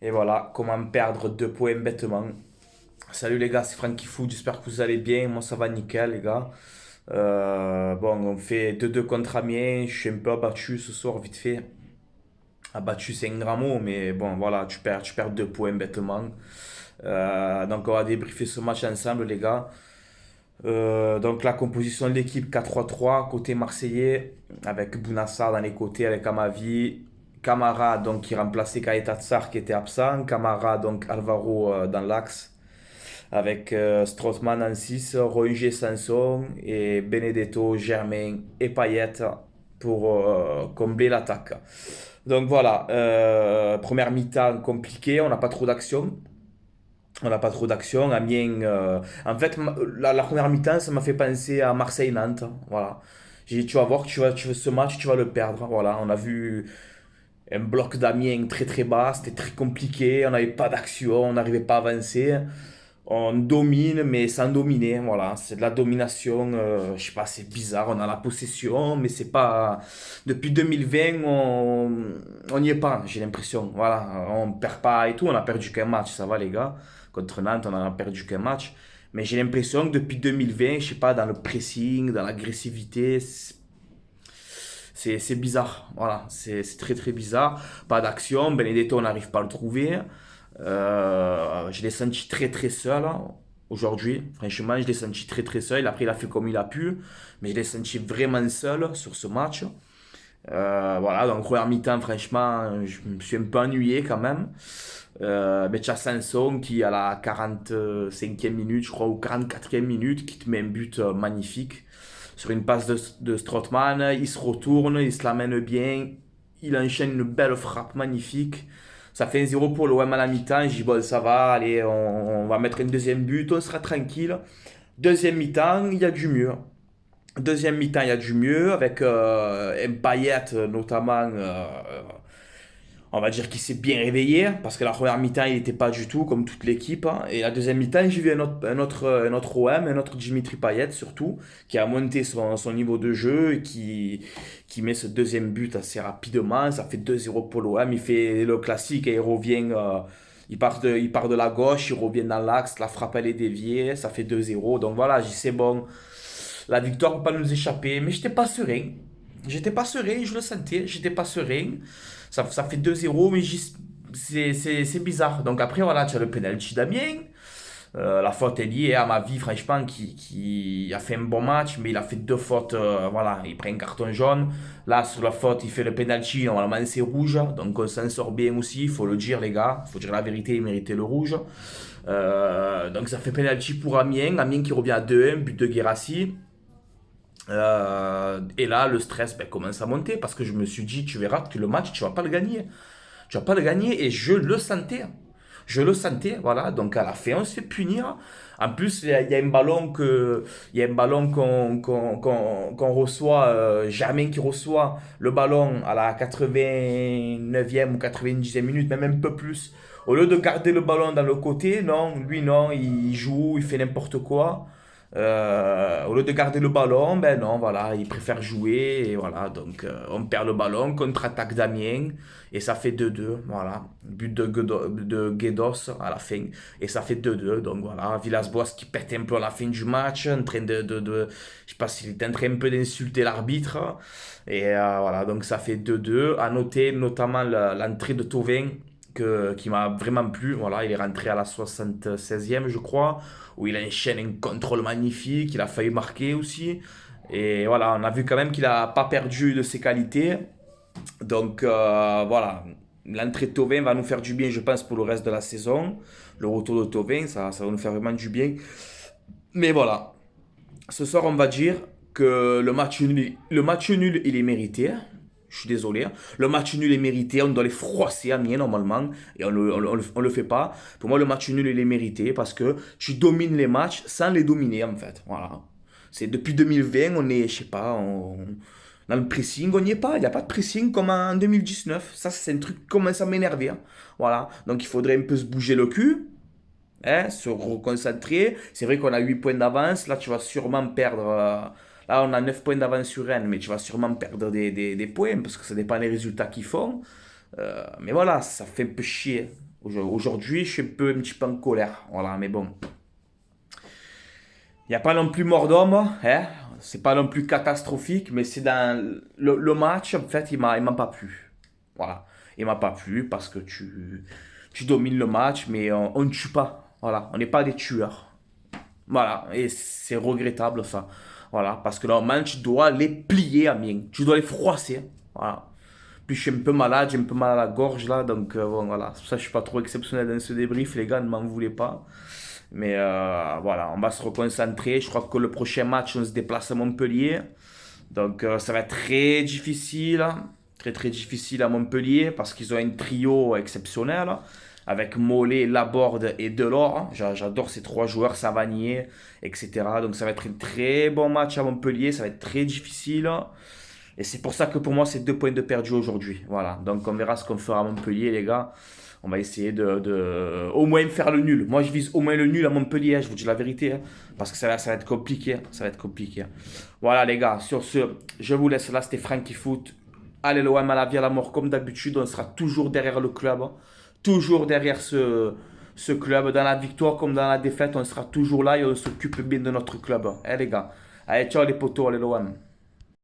Et voilà, comment perdre 2 points bêtement. Salut les gars, c'est Francky Foot, j'espère que vous allez bien. Moi ça va nickel les gars. Bon, on fait 2-2 contre Amiens. Je suis un peu abattu ce soir, vite fait. Abattu, c'est un grand mot, mais bon, voilà, tu perds 2 points bêtement. Donc on va débriefer ce match ensemble les gars. Donc la composition de l'équipe 4-3-3, côté marseillais, avec Bounassar dans les côtés, avec Amavi. Camara donc qui remplaçait Kaeta Tsar qui était absent. Camara donc Alvaro dans l'axe avec Strootman en 6, Rongier Sanson et Benedetto, Germain et Payet pour combler l'attaque. Donc voilà, première mi-temps compliquée, on n'a pas trop d'action. On n'a pas trop d'action. Amiens, en fait, la première mi-temps, ça m'a fait penser à Marseille-Nantes. Voilà. J'ai dit, tu vas voir que ce match, tu vas le perdre. Voilà, on a vu un bloc d'Amiens très très bas, c'était très compliqué, on n'avait pas d'action, on n'arrivait pas à avancer. On domine, mais sans dominer. Voilà, c'est de la domination. Je sais pas, c'est bizarre. On a la possession, mais c'est pas. Depuis 2020, on n'y est pas. J'ai l'impression. Voilà, on perd pas et tout. On a perdu qu'un match, ça va les gars. Contre Nantes, on a perdu qu'un match. Mais j'ai l'impression que depuis 2020, je sais pas, dans le pressing, dans l'agressivité, c'est bizarre. Voilà, c'est très très bizarre. Pas d'action. Benedetto, on n'arrive pas à le trouver. Je l'ai senti très très seul aujourd'hui. Franchement, je l'ai senti très très seul. Après, il a fait comme il a pu, mais je l'ai senti vraiment seul sur ce match. Voilà, donc première mi-temps, franchement, je me suis un peu ennuyé quand même. Mais tu as Sanson qui, à la 45e minute, je crois, ou 44e minute, qui te met un but magnifique. Sur une passe de Strootman, il se retourne, il se l'amène bien, il enchaîne une belle frappe magnifique. Ça fait 1-0 pour l'OM à la mi-temps. Je dis, bon, ça va, allez, on va mettre un deuxième but, on sera tranquille. Deuxième mi-temps, il y a du mieux. Deuxième mi-temps, il y a du mieux, avec un Payet notamment, on va dire qu'il s'est bien réveillé, parce que la première mi-temps, il n'était pas du tout comme toute l'équipe, hein. Et la deuxième mi-temps, j'ai vu un autre OM, un autre Dimitri Payet surtout, qui a monté son niveau de jeu et qui met ce deuxième but assez rapidement. Ça fait 2-0 pour l'OM. Il fait le classique et il revient. Il part de la gauche, il revient dans l'axe, la frappe elle est déviée, ça fait 2-0. Donc voilà, j'ai dit, c'est bon, la victoire ne peut pas nous échapper, mais j'étais pas serein. J'étais pas serein, je le sentais, j'étais pas serein. Ça fait 2-0, mais c'est bizarre. Donc après, voilà, tu as le penalty d'Amiens. La faute est liée à ma vie, franchement, qui a fait un bon match, mais il a fait 2 fautes. Voilà, il prend un carton jaune. Là, sur la faute, il fait le penalty. Normalement, c'est rouge. Donc, on s'en sort bien aussi, il faut le dire, les gars. Il faut dire la vérité, il méritait le rouge. Donc, ça fait penalty pour Amiens. Amiens qui revient à 2-1, but de Guirassy. Et là, le stress commence à monter parce que je me suis dit, tu verras que le match, tu vas pas le gagner. Tu vas pas le gagner et je le sentais. Je le sentais, voilà. Donc à la fin, on se fait punir. En plus, il y a un ballon qu'on reçoit, Germain qui reçoit le ballon à la 89e ou 90e minute, même un peu plus. Au lieu de garder le ballon dans le côté, non, lui non, il joue, il fait n'importe quoi. Au lieu de garder le ballon, ben non, voilà, il préfère jouer et voilà, donc on perd le ballon, contre-attaque d'Amiens et ça fait 2-2, voilà, but de Guedos à la fin et ça fait 2-2, donc voilà, Villas-Boas qui pète un peu à la fin du match, en train je sais pas s'il est en train un peu d'insulter l'arbitre et voilà, donc ça fait 2-2, à noter notamment l'entrée de Thauvin qui m'a vraiment plu. Voilà, il est rentré à la 76e, je crois, où il enchaîne un contrôle magnifique. Il a failli marquer aussi. Et voilà, on a vu quand même qu'il n'a pas perdu de ses qualités. Donc voilà, l'entrée de Thauvin va nous faire du bien, je pense, pour le reste de la saison. Le retour de Thauvin, ça va nous faire vraiment du bien. Mais voilà, ce soir, on va dire que le match nul, il est mérité. Je suis désolé, hein. Le match nul est mérité. On doit les froisser à Amiens normalement. Et on le fait pas. Pour moi, le match nul, il est mérité parce que tu domines les matchs sans les dominer en fait. Voilà. C'est depuis 2020, on est, je sais pas, dans le pressing, on n'y est pas. Il n'y a pas de pressing comme en 2019. Ça, c'est un truc qui commence à m'énerver, hein. Voilà. Donc, il faudrait un peu se bouger le cul, hein, se reconcentrer. C'est vrai qu'on a 8 points d'avance. Là, tu vas sûrement perdre. Là, on a 9 points d'avance sur Rennes, mais tu vas sûrement perdre des points parce que ça dépend des résultats qu'ils font. Mais voilà, ça fait un peu chier. Aujourd'hui, je suis un petit peu en colère. Voilà, mais bon. Il n'y a pas non plus mort d'homme, hein. C'est pas non plus catastrophique, mais c'est dans le match, en fait, il m'a pas plu. Voilà. Il m'a pas plu parce que tu domines le match, mais on ne tue pas. Voilà. On n'est pas des tueurs. Voilà. Et c'est regrettable, ça. Voilà. Parce que normalement, tu dois les plier à mien. Tu dois les froisser. Voilà. Puis je suis un peu malade, j'ai un peu mal à la gorge là, donc bon voilà, c'est pour ça que je suis pas trop exceptionnel dans ce débrief, les gars, ne m'en voulez pas. Mais voilà, on va se reconcentrer. Je crois que le prochain match, on se déplace à Montpellier. Donc ça va être très difficile, hein. Très très difficile à Montpellier parce qu'ils ont un trio exceptionnel, hein, avec Mollet, Laborde et Delors, hein. J'adore ces trois joueurs, Savanier, etc. Donc ça va être un très bon match à Montpellier, ça va être très difficile. Et c'est pour ça que pour moi, c'est 2 points de perdu aujourd'hui. Voilà. Donc on verra ce qu'on fera à Montpellier, les gars. On va essayer au moins faire le nul. Moi, je vise au moins le nul à Montpellier, hein, je vous dis la vérité, hein, parce que ça va être compliqué. Ça va être compliqué. Voilà, les gars. Sur ce, je vous laisse là. C'était Frankie Foot. Allez, l'OM à la vie, à la mort, comme d'habitude. On sera toujours derrière le club, hein. Toujours derrière ce club. Dans la victoire comme dans la défaite, on sera toujours là et on s'occupe bien de notre club, hein. Allez, les gars. Allez, ciao les potos. Allez, l'OM.